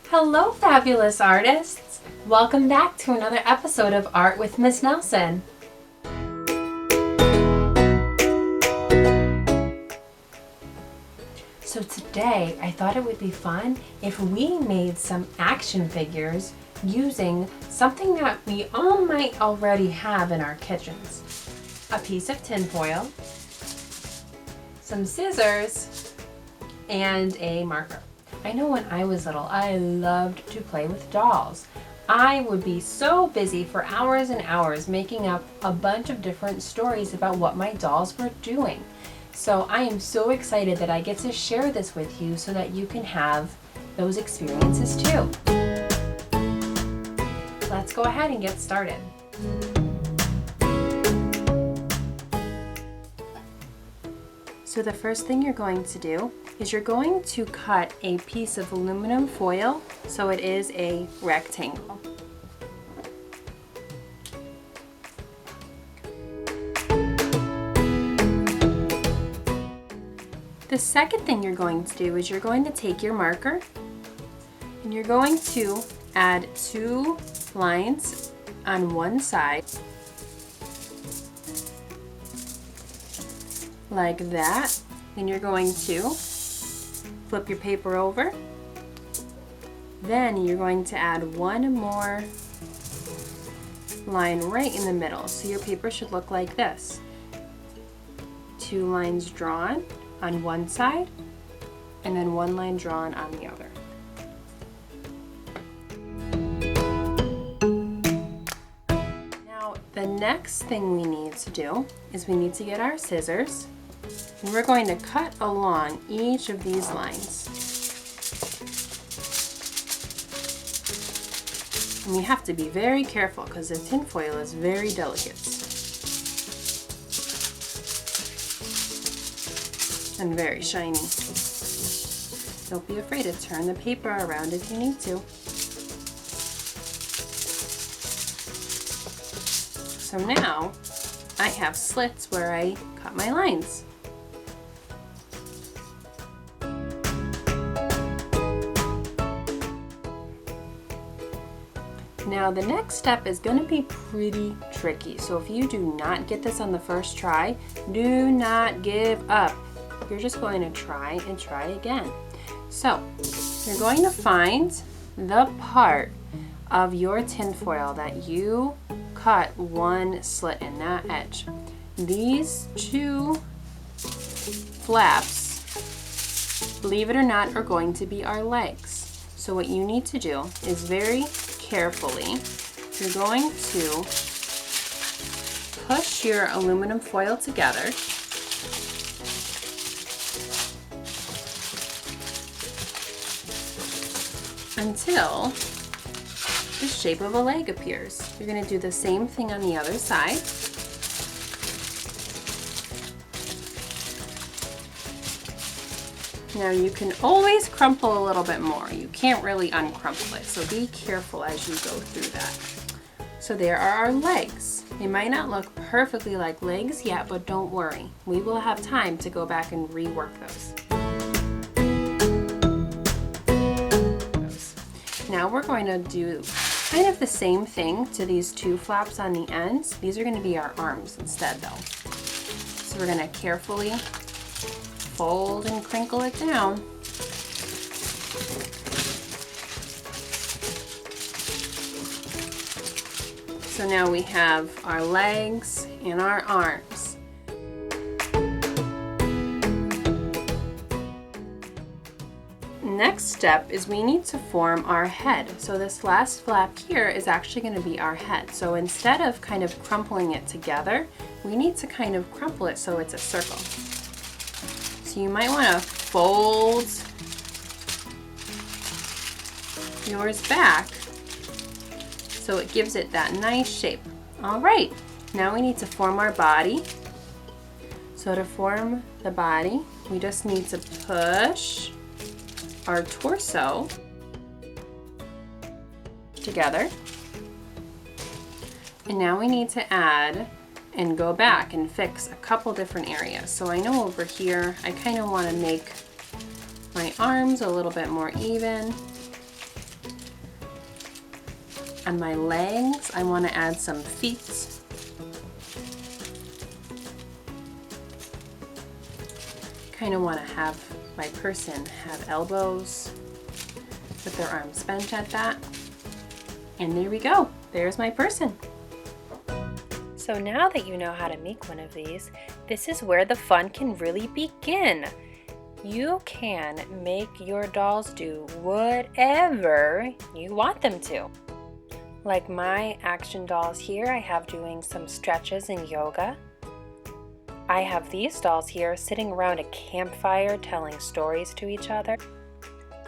Hello, fabulous artists! Welcome back to another episode of Art with Ms. Nelson. So today, I thought it would be fun if we made some action figures using something that we all might already have in our kitchens. A piece of tin foil, some scissors, and a marker. I know when I was little, I loved to play with dolls. I would be so busy for hours and hours making up a bunch of different stories about what my dolls were doing. So I am so excited that I get to share this with you so that you can have those experiences too. Let's go ahead and get started. So the first thing you're going to do is you're going to cut a piece of aluminum foil so it is a rectangle. The second thing you're going to do is you're going to take your marker and you're going to add 2 lines on one side, like that. Then you're going to flip your paper over. Then you're going to add 1 more line right in the middle. So your paper should look like this. 2 lines drawn on one side and then 1 line drawn on the other. Now the next thing we need to do is we need to get our scissors. And we're going to cut along each of these lines. And you have to be very careful because the tin foil is very delicate. And very shiny. Don't be afraid to turn the paper around if you need to. So now I have slits where I cut my lines. Now the next step is going to be pretty tricky, so if you do not get this on the first try, do not give up. You're just going to try and try again. So you're going to find the part of your tin foil that you cut 1 slit in that edge. These 2 flaps, believe it or not, are going to be our legs. So what you need to do is very carefully, you're going to push your aluminum foil together until the shape of a leg appears. You're going to do the same thing on the other side. Now you can always crumple a little bit more. You can't really uncrumple it, so be careful as you go through that. So there are our legs. They might not look perfectly like legs yet, but don't worry. We will have time to go back and rework those. Now we're going to do kind of the same thing to these 2 flaps on the ends. These are going to be our arms instead though. So we're going to carefully fold and crinkle it down. So now we have our legs and our arms. Next step is we need to form our head. So this last flap here is actually going to be our head. So instead of kind of crumpling it together, we need to kind of crumple it so it's a circle. So you might want to fold yours back so it gives it that nice shape. All right, now we need to form our body. So to form the body, we just need to push our torso together. And now we need to add and go back and fix a couple different areas. So I know over here, I kind of want to make my arms a little bit more even. On my legs, I want to add some feet. Kind of want to have my person have elbows with their arms bent at that. And there we go. There's my person. So now that you know how to make one of these, this is where the fun can really begin. You can make your dolls do whatever you want them to. Like my action dolls here, I have doing some stretches and yoga. I have these dolls here sitting around a campfire telling stories to each other.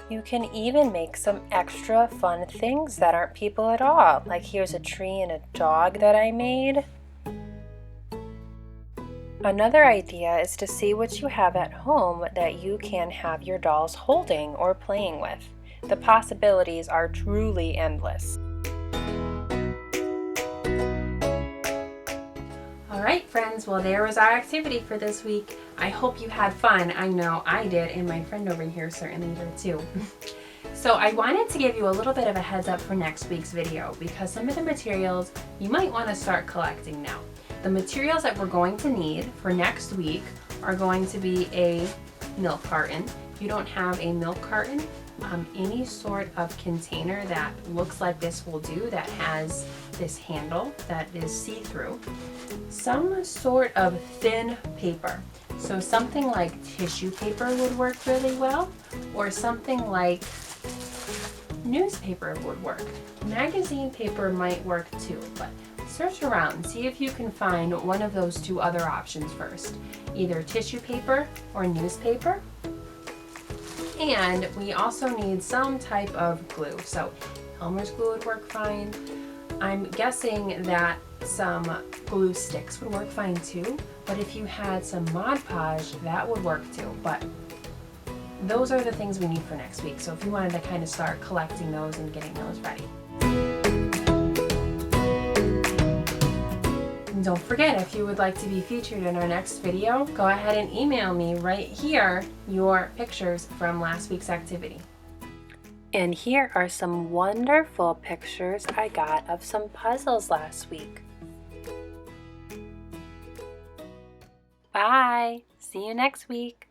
You can even make some extra fun things that aren't people at all. Like here's a tree and a dog that I made. Another idea is to see what you have at home that you can have your dolls holding or playing with. The possibilities are truly endless. Alright friends, well there was our activity for this week. I hope you had fun. I know I did, and my friend over here certainly did too. So I wanted to give you a little bit of a heads up for next week's video because some of the materials you might want to start collecting now. The materials that we're going to need for next week are going to be a milk carton. If you don't have a milk carton, any sort of container that looks like this will do, that has this handle that is see-through. Some sort of thin paper. So something like tissue paper would work really well, or something like newspaper would work. Magazine paper might work too, but search around, see if you can find one of those two other options first. Either tissue paper or newspaper. And we also need some type of glue. So Elmer's glue would work fine. I'm guessing that some glue sticks would work fine too, but if you had some Mod Podge, that would work too. But those are the things we need for next week. So if you wanted to kind of start collecting those and getting those ready. And don't forget, if you would like to be featured in our next video, go ahead and email me right here your pictures from last week's activity. And here are some wonderful pictures I got of some puzzles last week. Bye! See you next week!